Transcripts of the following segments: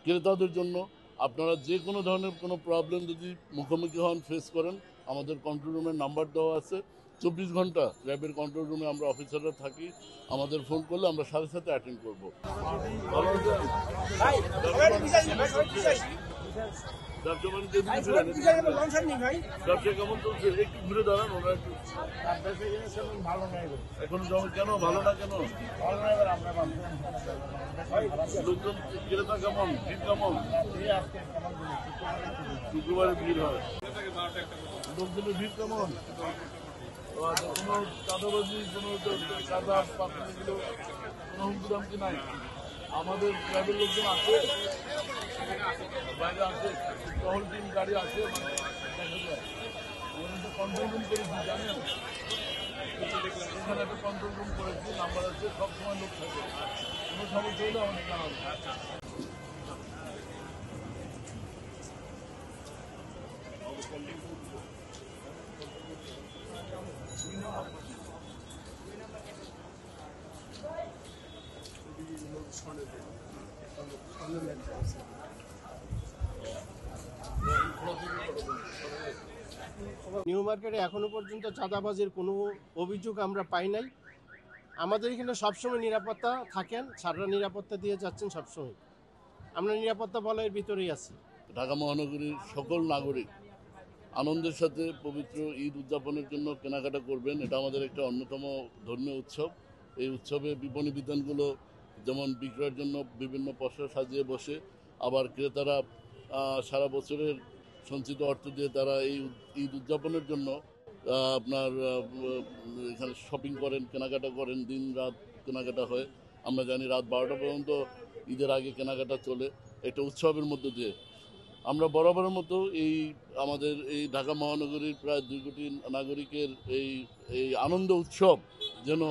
ক্রেতাদের জন্য আপনারা যে কোনো ধরনের কোনো প্রবলেম যদি মুখোমুখি হন, ফেস করেন, আমাদের কন্ট্রোল রুমের নাম্বার দেওয়া আছে। 24 ঘন্টা র্যাবের কন্ট্রোল রুমে আমরা অফিসাররা থাকি। আমাদের ফোন করলে আমরা সাথে সাথে অ্যাটেন্ড করবো। ভালো আছেন? ব্যবসা কেমন চলছে? একটু ঘুরে দাঁড়ান, ওরা একটু এখন কেন ভালো না কেন? লোকজন ক্রেতা কেমন, ভিড় কেমন? শুক্রবারে ভিড় হয়, লোকজনের ভিড় কেমন? কোনো চাঁদাবাজি, কোনো চাঁদা পাত্রগুলো কোনো হুমকি নাই? আমাদের ক্লাবের লোকজন আছে, বাইরে আছে, টহল টিম গাড়ি আছে, মানে দেখা যায়। আমাদের তো কন্ট্রোল রুম করেছি, জানেন, এখানে একটা কন্ট্রোল রুম করেছি, নাম্বার আছে, সবসময় লোক থাকে, কোনো সমস্যা হলে আমাদের জানাবে। নিউ মার্কেটে এখনো পর্যন্ত চাঁদাবাজির কোনো অভিযোগ আমরা পাই নাই। আমাদের এখানে সবসময় নিরাপত্তা থাকেন, স্যাররা নিরাপত্তা দিয়ে যাচ্ছেন সবসময়। আমরা নিরাপত্তা বলয়ের ভিতরেই আছি। ঢাকা মহানগরীর সকল নাগরিক আনন্দের সাথে পবিত্র ঈদ উদযাপনের জন্য কেনাকাটা করবেন। এটা আমাদের একটা অন্যতম ধর্মীয় উৎসব। এই উৎসবে বিপণী বিতানগুলো যেমন বিক্রয়ের জন্য বিভিন্ন পসরা সাজিয়ে বসে, আবার ক্রেতারা সারা বছরের সঞ্চিত অর্থ দিয়ে তারা এই ঈদ উদযাপনের জন্য আপনার এখানে শপিং করেন, কেনাকাটা করেন, দিন রাত কেনাকাটা হয়। আমরা জানি রাত 12টা পর্যন্ত ঈদের আগে কেনাকাটা চলে, একটা উৎসবের মধ্য দিয়ে। আমরা বরাবরের মতো আমাদের এই ঢাকা মহানগরীর প্রায় 2 কোটি নাগরিকের এই আনন্দ উৎসব যেন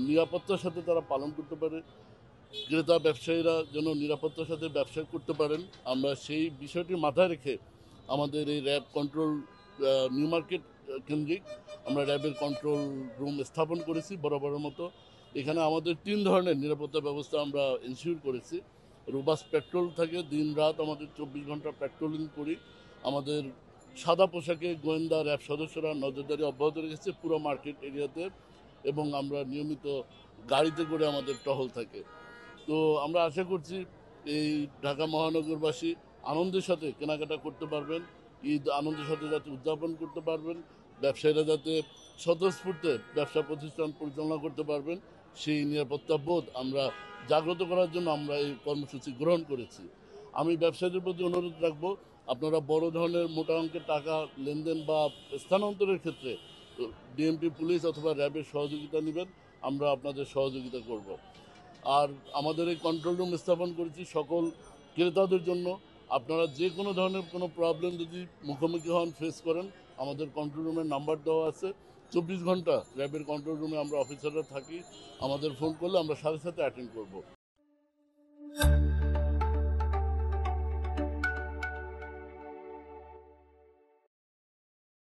নিরাপত্তার সাথে তারা পালন করতে পারে, ক্রেতা ব্যবসায়ীরা যেন নিরাপত্তার সাথে ব্যবসা করতে পারেন, আমরা সেই বিষয়টি মাথায় রেখে আমাদের এই র্যাব কন্ট্রোল নিউ মার্কেট কেন্দ্রিক আমরা র্যাবের কন্ট্রোল রুম স্থাপন করেছি বরাবরের মতো। এখানে আমাদের 3 ধরনের নিরাপত্তা ব্যবস্থা আমরা এনশিওর করেছি। রোবাস্ট পেট্রোল থাকে, দিন রাত আমাদের 24 ঘন্টা পেট্রোলিং করি। আমাদের সাদা পোশাকে গোয়েন্দা র্যাব সদস্যরা নজরদারি অব্যাহত রেখেছে পুরো মার্কেট এরিয়াতে, এবং আমরা নিয়মিত গাড়িতে করে আমাদের টহল থাকে। তো আমরা আশা করছি এই ঢাকা মহানগরবাসী আনন্দের সাথে কেনাকাটা করতে পারবেন, ঈদ আনন্দের সাথে যাতে উদযাপন করতে পারবেন, ব্যবসায়ীরা যাতে স্বতঃস্ফূর্তে ব্যবসা প্রতিষ্ঠান পরিচালনা করতে পারবেন, সেই নিরাপত্তা বোধ আমরা জাগ্রত করার জন্য আমরা এই কর্মসূচি গ্রহণ করেছি। আমি ব্যবসায়ীদের প্রতি অনুরোধ রাখবো, আপনারা বড় ধরনের মোটা অঙ্কের টাকা লেনদেন বা স্থানান্তরের ক্ষেত্রে ডিএমপি পুলিশ অথবা র্যাবের সহযোগিতা নেবেন, আমরা আপনাদের সহযোগিতা করব। আর আমাদের এই কন্ট্রোল রুম স্থাপন করেছি সকল ক্রেতাদের জন্য। আপনারা যে কোনো ধরনের কোনো প্রবলেম যদি মুখোমুখি হন, ফেস করেন, আমাদের কন্ট্রোল রুমের নাম্বার দেওয়া আছে। 24 ঘন্টা র্যাবের কন্ট্রোল রুমে আমরা অফিসাররা থাকি। আমাদের ফোন করলে আমরা সাথে সাথে অ্যাটেন্ড করব।